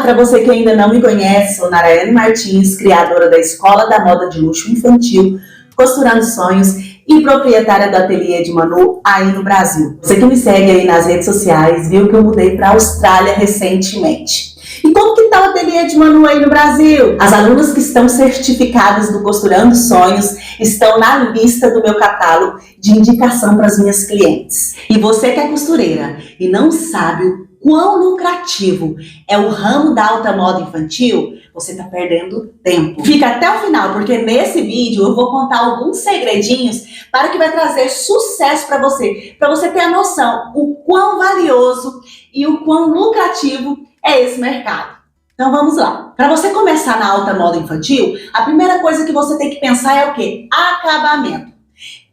para você que ainda não me conhece, sou Narayane Martins, criadora da Escola da Moda de Luxo Infantil, Costurando Sonhos e proprietária do ateliê de Manu aí no Brasil. Você que me segue aí nas redes sociais viu que eu mudei para a Austrália recentemente. E como que tá o ateliê de Manu aí no Brasil? As alunas que estão certificadas do Costurando Sonhos estão na lista do meu catálogo de indicação para as minhas clientes. E você que é costureira e não sabe o quão lucrativo é o ramo da alta moda infantil, você está perdendo tempo. Fica até o final, porque nesse vídeo eu vou contar alguns segredinhos para que vai trazer sucesso para você ter a noção o quão valioso e o quão lucrativo é esse mercado. Então vamos lá. Para você começar na alta moda infantil, a primeira coisa que você tem que pensar é o quê? Acabamento.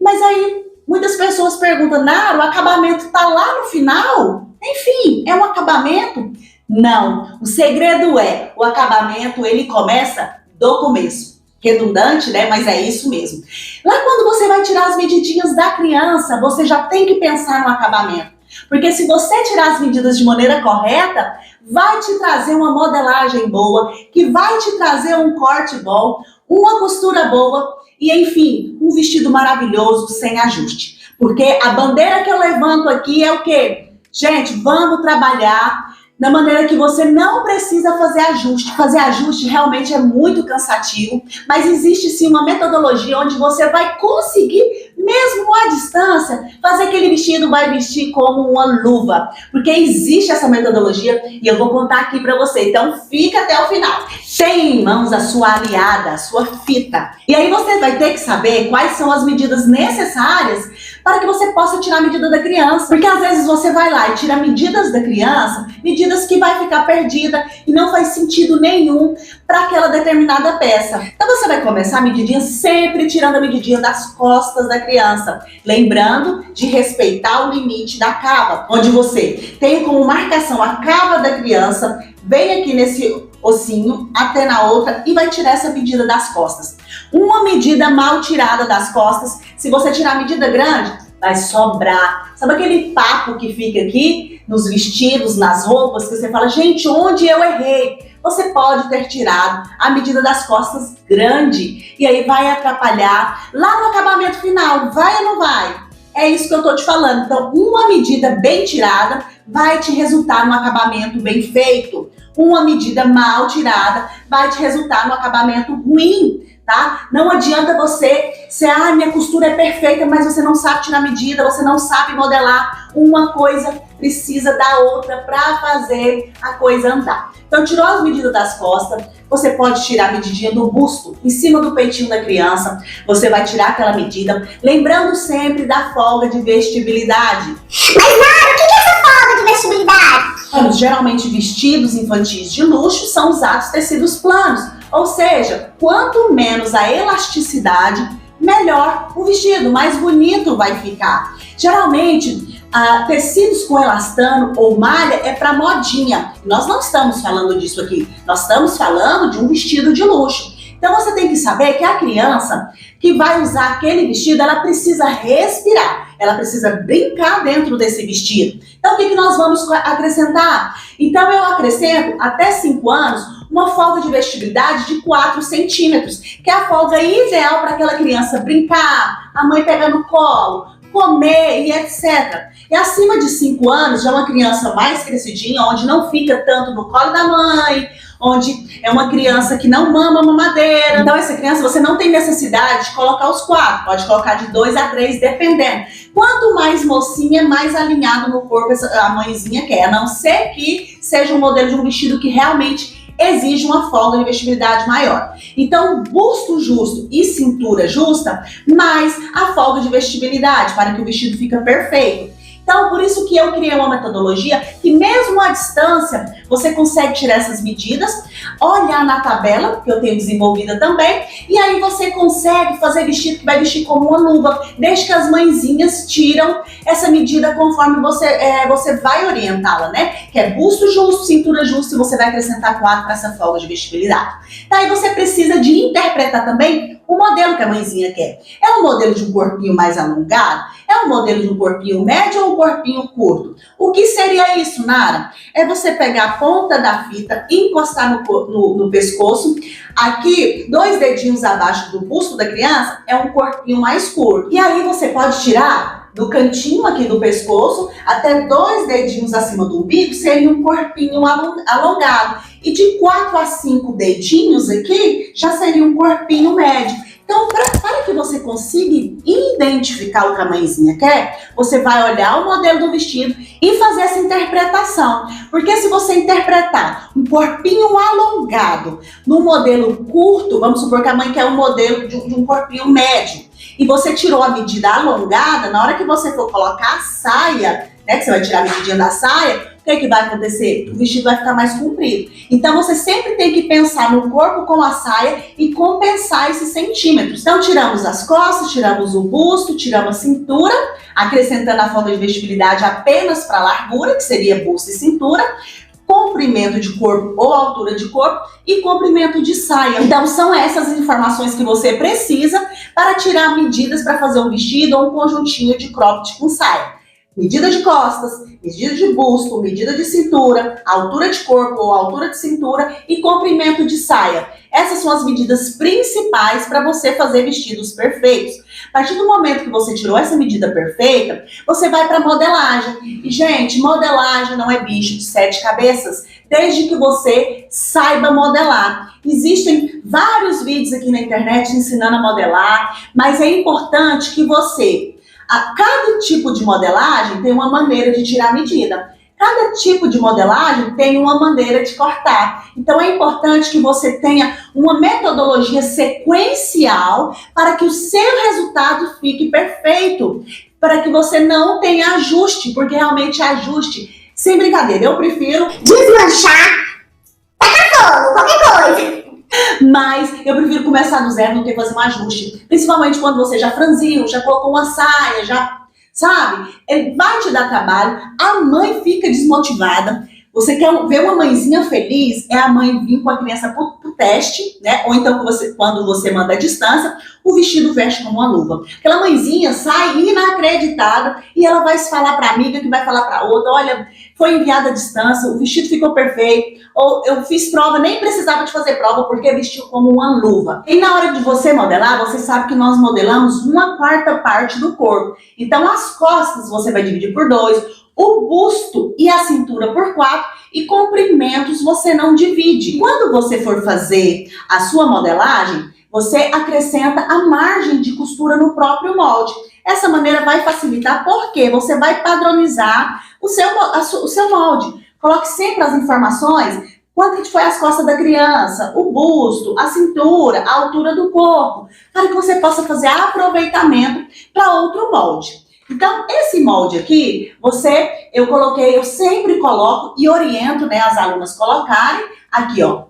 Mas aí muitas pessoas perguntam, Nara, o acabamento está lá no final? Enfim, é um acabamento? Não, o segredo é, o acabamento ele começa do começo. Redundante, né? Mas é isso mesmo. Lá quando você vai tirar as medidinhas da criança, você já tem que pensar no acabamento. Porque se você tirar as medidas de maneira correta, vai te trazer uma modelagem boa, que vai te trazer um corte bom, uma costura boa e, enfim, um vestido maravilhoso sem ajuste. Porque a bandeira que eu levanto aqui é o quê? Gente, vamos trabalhar da maneira que você não precisa fazer ajuste. Fazer ajuste realmente é muito cansativo, mas existe sim uma metodologia onde você vai conseguir, mesmo à distância, fazer aquele vestido, vai vestir como uma luva. Porque existe essa metodologia e eu vou contar aqui pra você. Então fica até o final. Tem em mãos a sua aliada, a sua fita. E aí você vai ter que saber quais são as medidas necessárias para que você possa tirar a medida da criança. Porque às vezes você vai lá e tira medidas da criança, medidas que vai ficar perdida e não faz sentido nenhum para aquela determinada peça. Então você vai começar a medidinha sempre tirando a medidinha das costas da criança. Lembrando de respeitar o limite da cava, onde você tem como marcação a cava da criança, vem aqui nesse ossinho até na outra e vai tirar essa medida das costas. Uma medida mal tirada das costas, se você tirar a medida grande, vai sobrar. Sabe aquele papo que fica aqui nos vestidos, nas roupas, que você fala, gente, onde eu errei? Você pode ter tirado a medida das costas grande e aí vai atrapalhar lá no acabamento final, vai ou não vai? É isso que eu tô te falando. Então, uma medida bem tirada vai te resultar num acabamento bem feito. Uma medida mal tirada vai te resultar no acabamento ruim, tá? Não adianta você ser, minha costura é perfeita, mas você não sabe tirar medida, você não sabe modelar. Uma coisa precisa da outra para fazer a coisa andar. Então, tirou as medidas das costas, você pode tirar a medidinha do busto, em cima do peitinho da criança, você vai tirar aquela medida, lembrando sempre da folga de vestibilidade. Mas, Nara, o que é essa folga de vestibilidade? Geralmente vestidos infantis de luxo são usados tecidos planos, ou seja, quanto menos a elasticidade, melhor o vestido, mais bonito vai ficar. Geralmente, tecidos com elastano ou malha é para modinha. Nós não estamos falando disso aqui, nós estamos falando de um vestido de luxo. Então você tem que saber que a criança que vai usar aquele vestido, ela precisa respirar, ela precisa brincar dentro desse vestido. Então o que nós vamos acrescentar? Então eu acrescento até 5 anos uma folga de vestibilidade de 4 centímetros, que é a folga ideal para aquela criança brincar, a mãe pegar no colo, comer e etc. E acima de 5 anos, já é uma criança mais crescidinha, onde não fica tanto no colo da mãe, onde é uma criança que não mama mamadeira. Então essa criança você não tem necessidade de colocar os 4, pode colocar de 2 a 3, dependendo. Quanto mais mocinha, mais alinhado no corpo a mãezinha quer, a não ser que seja um modelo de um vestido que realmente exige uma folga de vestibilidade maior. Então, busto justo e cintura justa, mais a folga de vestibilidade, para que o vestido fique perfeito. Então, por isso que eu criei uma metodologia que mesmo à distância, você consegue tirar essas medidas, olhar na tabela, que eu tenho desenvolvida também, e aí você consegue fazer vestido que vai vestir como uma luva, desde que as mãezinhas tiram essa medida conforme você vai orientá-la, né? Que é busto justo, cintura justa, e você vai acrescentar 4 para essa folga de vestibilidade. Daí você precisa de interpretar também o modelo que a mãezinha quer. É um modelo de um corpinho mais alongado? É um modelo de um corpinho médio ou um corpinho curto? O que seria isso, Nara? É você pegar a ponta da fita e encostar no pescoço. Aqui, 2 dedinhos abaixo do busto da criança, é um corpinho mais curto. E aí você pode tirar do cantinho aqui do pescoço até 2 dedinhos acima do umbigo, seria um corpinho alongado. E de 4 a 5 dedinhos aqui, já seria um corpinho médio. Então, para que você consiga identificar o que a mãezinha quer, você vai olhar o modelo do vestido e fazer essa interpretação. Porque se você interpretar um corpinho alongado no modelo curto, vamos supor que a mãe quer um modelo de um corpinho médio, e você tirou a medida alongada, na hora que você for colocar a saia, né, que você vai tirar a medidinha da saia, o que vai acontecer? O vestido vai ficar mais comprido. Então, você sempre tem que pensar no corpo com a saia e compensar esses centímetros. Então, tiramos as costas, tiramos o busto, tiramos a cintura, acrescentando a forma de vestibilidade apenas para a largura, que seria busto e cintura, comprimento de corpo ou altura de corpo e comprimento de saia. Então, são essas informações que você precisa para tirar medidas para fazer um vestido ou um conjuntinho de cropped com saia. Medida de costas, medida de busto, medida de cintura, altura de corpo ou altura de cintura e comprimento de saia. Essas são as medidas principais para você fazer vestidos perfeitos. A partir do momento que você tirou essa medida perfeita, você vai para modelagem. E, gente, modelagem não é bicho de 7 cabeças, desde que você saiba modelar. Existem vários vídeos aqui na internet ensinando a modelar, mas é importante que você... Cada tipo de modelagem tem uma maneira de tirar a medida. Cada tipo de modelagem tem uma maneira de cortar. Então é importante que você tenha uma metodologia sequencial para que o seu resultado fique perfeito. Para que você não tenha ajuste, porque realmente ajuste, sem brincadeira, eu prefiro desmanchar, tacar fogo, qualquer coisa. Mas eu prefiro começar do zero, não ter que fazer um ajuste. Principalmente quando você já franziu, já colocou uma saia, já, sabe? Ele vai te dar trabalho, a mãe fica desmotivada. Você quer ver uma mãezinha feliz, é a mãe vir com a criança pro teste, né? Ou então quando você manda a distância, o vestido veste como uma luva. Aquela mãezinha sai inacreditada e ela vai se falar pra amiga, que vai falar pra outra, olha, foi enviada a distância, o vestido ficou perfeito, ou eu fiz prova, nem precisava de fazer prova porque vestiu como uma luva. E na hora de você modelar, você sabe que nós modelamos 1/4 parte do corpo. Então as costas você vai dividir por 2, o busto e a cintura por 4 e comprimentos você não divide. Quando você for fazer a sua modelagem, você acrescenta a margem de costura no próprio molde. Essa maneira vai facilitar porque você vai padronizar o seu molde. Coloque sempre as informações, quanto que foi as costas da criança, o busto, a cintura, a altura do corpo, para que você possa fazer aproveitamento para outro molde. Então, esse molde aqui, eu sempre coloco e oriento, né, as alunas colocarem aqui, ó,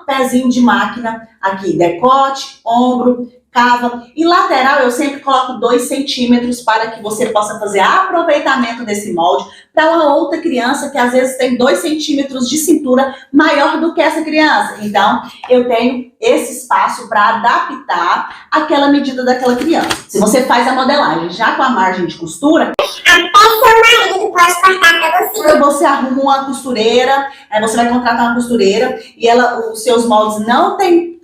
pezinho de máquina, aqui, decote, ombro, cava e lateral eu sempre coloco 2 centímetros para que você possa fazer aproveitamento desse molde para uma outra criança que às vezes tem 2 centímetros de cintura maior do que essa criança. Então, eu tenho esse espaço para adaptar aquela medida daquela criança. Se você faz a modelagem já com a margem de costura, até seu marido pode cortar pra você. Você arruma uma costureira, você vai contratar uma costureira e os seus moldes não tem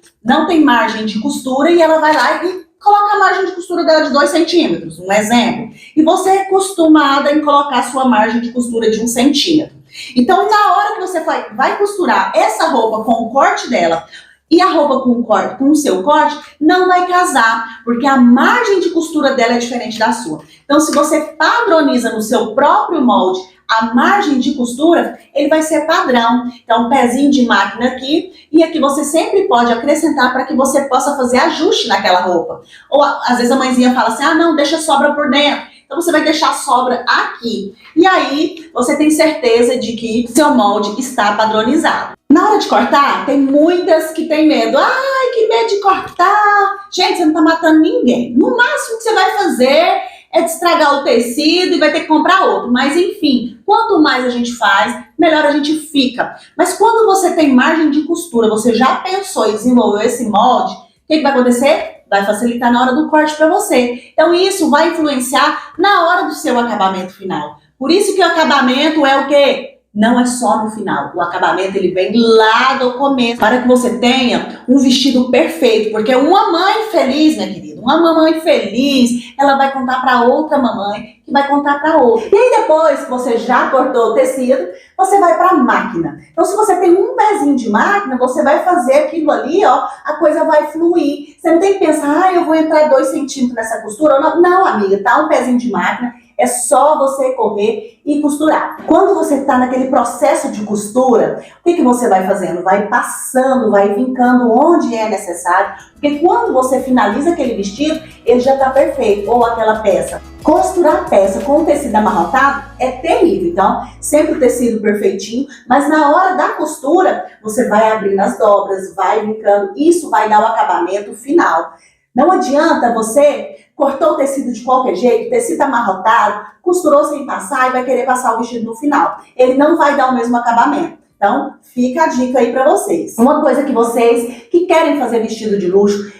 margem de costura e ela vai lá e coloca a margem de costura dela de 2 centímetros, um exemplo. E você é acostumada em colocar a sua margem de costura de 1 centímetro. Então, na hora que você vai costurar essa roupa com o corte dela e a roupa com o seu corte, não vai casar, porque a margem de costura dela é diferente da sua. Então, se você padroniza no seu próprio molde a margem de costura, ele vai ser padrão. Então, pezinho de máquina aqui, e aqui você sempre pode acrescentar para que você possa fazer ajuste naquela roupa. Ou, às vezes, a mãezinha fala assim, não, deixa sobra por dentro. Então, você vai deixar a sobra aqui. E aí, você tem certeza de que seu molde está padronizado. Na hora de cortar, tem muitas que têm medo. Ai, que medo de cortar. Gente, você não está matando ninguém. No máximo que você vai fazer é de estragar o tecido e vai ter que comprar outro. Mas, enfim, quanto mais a gente faz, melhor a gente fica. Mas quando você tem margem de costura, você já pensou em desenvolver esse molde, o que vai acontecer? vai facilitar na hora do corte para você. Então isso vai influenciar na hora do seu acabamento final. Por isso que o acabamento é o quê? Não é só no final. O acabamento ele vem lá do começo para que você tenha um vestido perfeito. Porque uma mãe feliz, minha querida, uma mamãe feliz, ela vai contar para outra mamãe, que vai contar para outra. E aí depois que você já cortou o tecido, você vai para a máquina. Então se você tem um pezinho de máquina, você vai fazer aquilo ali, ó, a coisa vai fluir. Você não tem que pensar, eu vou entrar 2 centímetros nessa costura. Não, não, amiga, tá um pezinho de máquina. É só você correr e costurar. Quando você está naquele processo de costura, o que você vai fazendo? Vai passando, vai vincando onde é necessário. Porque quando você finaliza aquele vestido, ele já está perfeito. Ou aquela peça. Costurar a peça com o tecido amarrotado é terrível. Então, sempre o tecido perfeitinho. Mas na hora da costura, você vai abrindo as dobras, vai vincando. Isso vai dar o acabamento final. Não adianta você cortou o tecido de qualquer jeito, tecido amarrotado, costurou sem passar e vai querer passar o vestido no final. Ele não vai dar o mesmo acabamento. Então, fica a dica aí pra vocês. Uma coisa que vocês que querem fazer vestido de luxo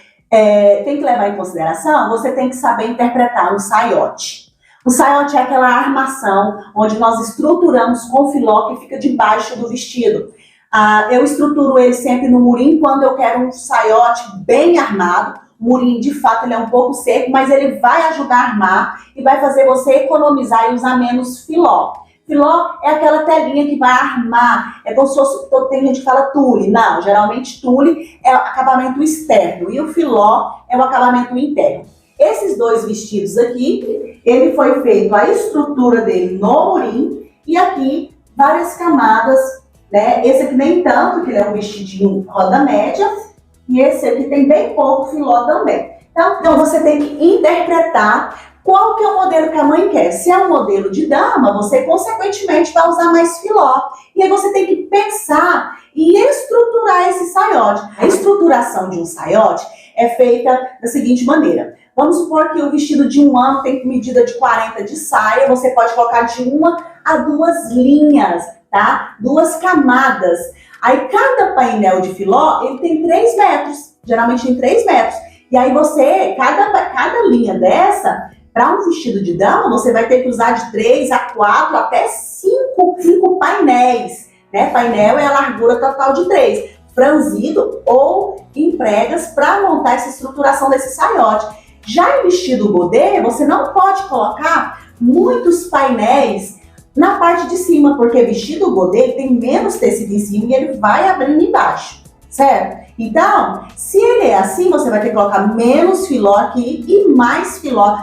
tem que levar em consideração, você tem que saber interpretar um saiote. O saiote é aquela armação onde nós estruturamos com filó que fica debaixo do vestido. Eu estruturo ele sempre no murim quando eu quero um saiote bem armado. O murim, de fato, ele é um pouco seco, mas ele vai ajudar a armar e vai fazer você economizar e usar menos filó. Filó é aquela telinha que vai armar, é como se fosse, tem gente que fala tule. Não, geralmente tule é o acabamento externo e o filó é o acabamento interno. Esses 2 vestidos aqui, ele foi feito a estrutura dele no murim e aqui várias camadas, né? Esse aqui nem tanto, que ele é um vestidinho roda média. E esse aqui tem bem pouco filó também. Então você tem que interpretar qual que é o modelo que a mãe quer. Se é um modelo de dama, você consequentemente vai usar mais filó. E aí você tem que pensar e estruturar esse saiote. A estruturação de um saiote é feita da seguinte maneira. Vamos supor que o vestido de 1 ano tem medida de 40 de saia. Você pode colocar de 1 a 2 linhas, tá? 2 camadas. Aí cada painel de filó, ele tem 3 metros, geralmente tem 3 metros. E aí você, cada linha dessa, para um vestido de dama, você vai ter que usar de 3 a 4, até 5 painéis. Né? Painel é a largura total de 3, franzido ou em pregas para montar essa estruturação desse saiote. Já em vestido godê, você não pode colocar muitos painéis na parte de cima, porque vestido godê tem menos tecido em cima e ele vai abrindo embaixo, certo? Então, se ele é assim, você vai ter que colocar menos filó aqui e mais filó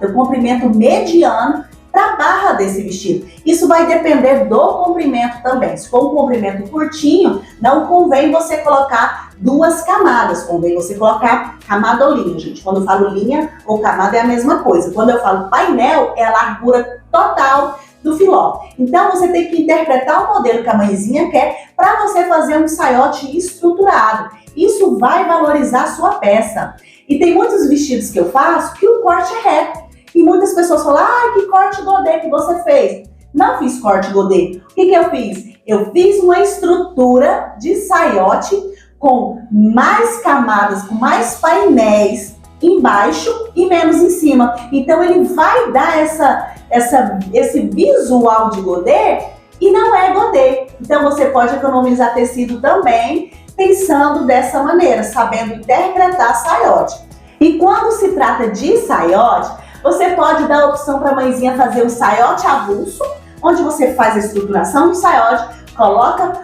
do comprimento mediano para a barra desse vestido. Isso vai depender do comprimento também. Se for um comprimento curtinho, não convém você colocar 2 camadas, convém você colocar camada ou linha, gente. Quando eu falo linha ou camada é a mesma coisa. Quando eu falo painel, é a largura total do filó. Então você tem que interpretar o modelo que a mãezinha quer para você fazer um saiote estruturado. Isso vai valorizar a sua peça. E tem muitos vestidos que eu faço que o corte é reto. E muitas pessoas falam, que corte godê que você fez? Não fiz corte godê. O que eu fiz? Eu fiz uma estrutura de saiote com mais camadas, com mais painéis embaixo e menos em cima. Então ele vai dar esse visual de godê e não é godê. Então você pode economizar tecido também pensando dessa maneira, sabendo interpretar saiote. E quando se trata de saiote, você pode dar a opção para a mãezinha fazer um saiote avulso, onde você faz a estruturação do saiote, coloca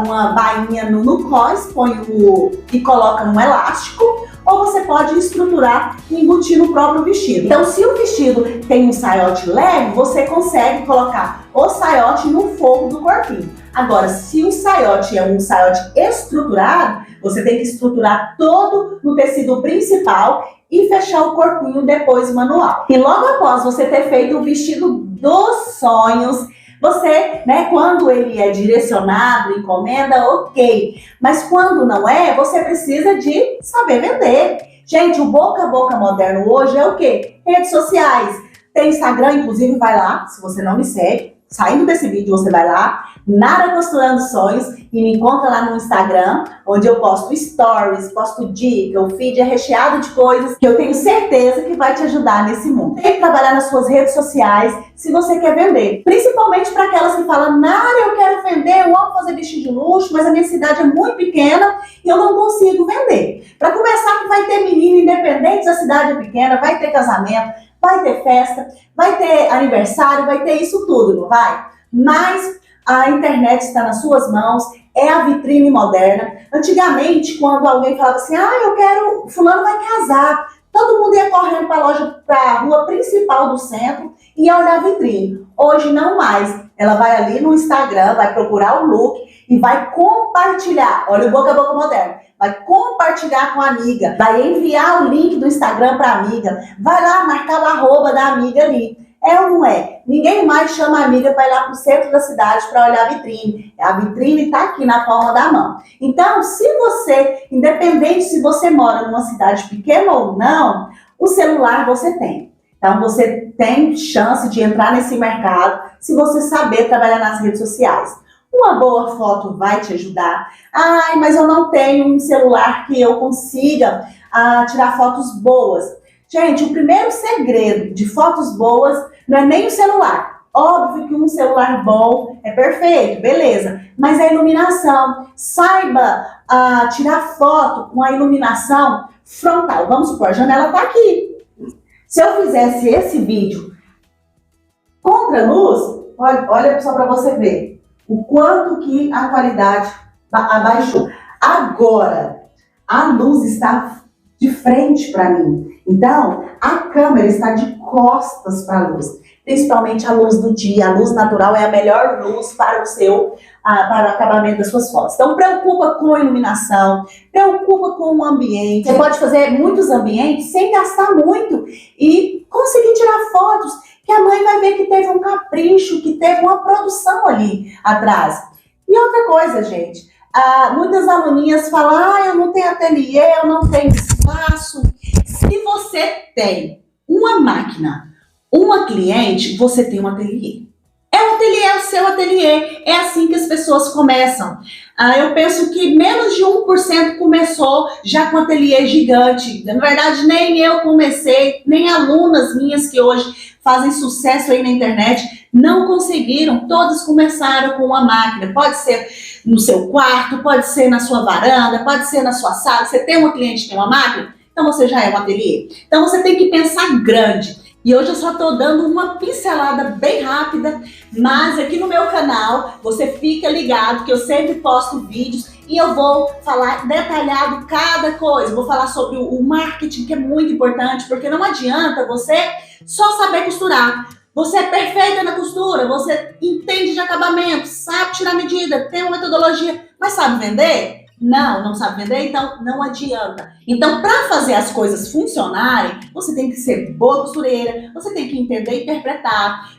uma bainha no cós, e coloca um elástico, ou você pode estruturar e embutir no próprio vestido. Então, se o vestido tem um saiote leve, você consegue colocar o saiote no forro do corpinho. Agora, se o saiote é um saiote estruturado, você tem que estruturar todo no tecido principal e fechar o corpinho depois manual. E logo após você ter feito o vestido dos sonhos, você, quando ele é direcionado, encomenda, ok. Mas quando não é, você precisa de saber vender. Gente, o boca a boca moderno hoje é o quê? Redes sociais. Tem Instagram, inclusive, vai lá, se você não me segue. saindo desse vídeo, você vai lá, Nara Costurando Sonhos, e me encontra lá no Instagram, onde eu posto stories, posto dica, o feed é recheado de coisas que eu tenho certeza que vai te ajudar nesse mundo. Tem que trabalhar nas suas redes sociais se você quer vender. Principalmente para aquelas que falam, Nara, eu quero vender, eu amo fazer vestido de luxo, mas a minha cidade é muito pequena e eu não consigo vender. Para começar, que vai ter menino independente, a cidade é pequena, vai ter casamento, vai ter festa, vai ter aniversário, vai ter isso tudo, não vai? Mas a internet está nas suas mãos, é a vitrine moderna. Antigamente, quando alguém falava assim, eu quero, fulano vai casar, todo mundo ia correndo para a loja, para a rua principal do centro e ia olhar a vitrine. Hoje não mais. Ela vai ali no Instagram, vai procurar o look e vai compartilhar. Olha o boca a boca moderno. Vai compartilhar com a amiga, vai enviar o link do Instagram para a amiga, vai lá marcar o arroba da amiga ali. É ou não é? Ninguém mais chama a amiga para ir lá para o centro da cidade para olhar a vitrine. A vitrine está aqui na palma da mão. Então, se você, independente se você mora numa cidade pequena ou não, o celular você tem. Então, você tem chance de entrar nesse mercado se você saber trabalhar nas redes sociais. Uma boa foto vai te ajudar. Mas eu não tenho um celular que eu consiga tirar fotos boas. Gente, o primeiro segredo de fotos boas não é nem o celular. Óbvio que um celular bom é perfeito, beleza. Mas é a iluminação. Saiba tirar foto com a iluminação frontal. Vamos supor, a janela está aqui. Se eu fizesse esse vídeo contra a luz, olha só para você ver o quanto que a qualidade abaixou. Agora, a luz está de frente para mim. Então, a câmera está de costas para a luz. Principalmente a luz do dia. A luz natural é a melhor luz para para o acabamento das suas fotos. Então, preocupa com a iluminação, preocupa com o ambiente. Você pode fazer muitos ambientes sem gastar muito e conseguir tirar fotos que a mãe vai ver que teve um capricho, que teve uma produção ali atrás. E outra coisa, gente, muitas aluninhas falam, eu não tenho ateliê, eu não tenho espaço. Se você tem uma máquina, uma cliente, você tem um ateliê. O ateliê é o seu ateliê. É assim que as pessoas começam. Eu penso que menos de 1% começou já com ateliê gigante. Na verdade, nem eu comecei, nem alunas minhas que hoje fazem sucesso aí na internet não conseguiram. Todas começaram com uma máquina. Pode ser no seu quarto, pode ser na sua varanda, pode ser na sua sala. Você tem uma cliente que tem uma máquina? Então você já é um ateliê. Então você tem que pensar grande. E hoje eu só estou dando uma pincelada bem rápida, mas aqui no meu canal você fica ligado que eu sempre posto vídeos e eu vou falar detalhado cada coisa. Vou falar sobre o marketing, que é muito importante, porque não adianta você só saber costurar. Você é perfeita na costura, você entende de acabamento, sabe tirar medida, tem uma metodologia, mas sabe vender? Não sabe vender, então não adianta. Então, para fazer as coisas funcionarem, você tem que ser boa costureira, você tem que entender interpretar,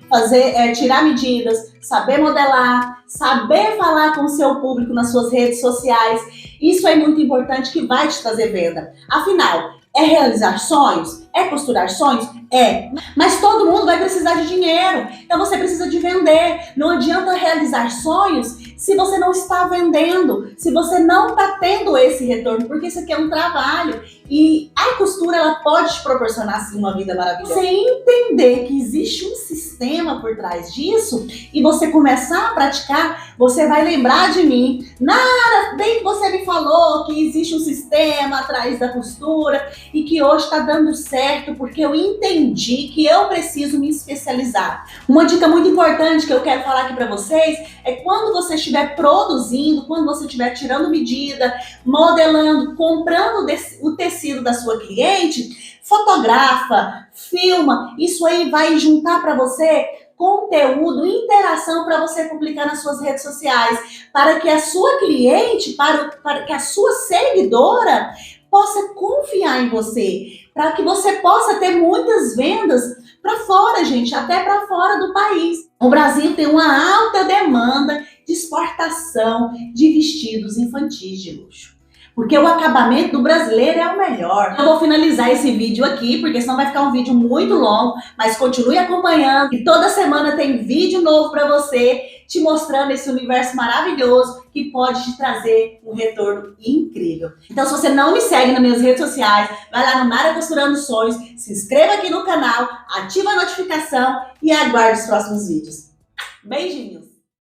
tirar medidas, saber modelar, saber falar com o seu público nas suas redes sociais. Isso é muito importante, que vai te trazer venda. Afinal, é realizar sonhos? É costurar sonhos? É. Mas todo mundo vai precisar de dinheiro. Então você precisa de vender. Não adianta realizar sonhos se você não está vendendo, se você não está tendo esse retorno, porque isso aqui é um trabalho. E a costura, ela pode te proporcionar, assim, uma vida maravilhosa. Você entender que existe um sistema por trás disso e você começar a praticar, você vai lembrar de mim. Nara, bem que você me falou que existe um sistema atrás da costura e que hoje está dando certo porque eu entendi que eu preciso me especializar. Uma dica muito importante que eu quero falar aqui para vocês é quando você estiver produzindo, quando você estiver tirando medida, modelando, comprando o tecido da sua cliente, fotografa, filma. Isso aí vai juntar para você conteúdo, interação para você publicar nas suas redes sociais, para que a sua cliente, para que a sua seguidora possa confiar em você, para que você possa ter muitas vendas para fora, gente, até para fora do país. O Brasil tem uma alta demanda de exportação de vestidos infantis de luxo. porque o acabamento do brasileiro é o melhor. Eu vou finalizar esse vídeo aqui, porque senão vai ficar um vídeo muito longo, mas continue acompanhando, e toda semana tem vídeo novo para você, te mostrando esse universo maravilhoso que pode te trazer um retorno incrível. Então, se você não me segue nas minhas redes sociais, vai lá no Nara Costurando Sonhos, se inscreva aqui no canal, ativa a notificação e aguarde os próximos vídeos. Beijinhos!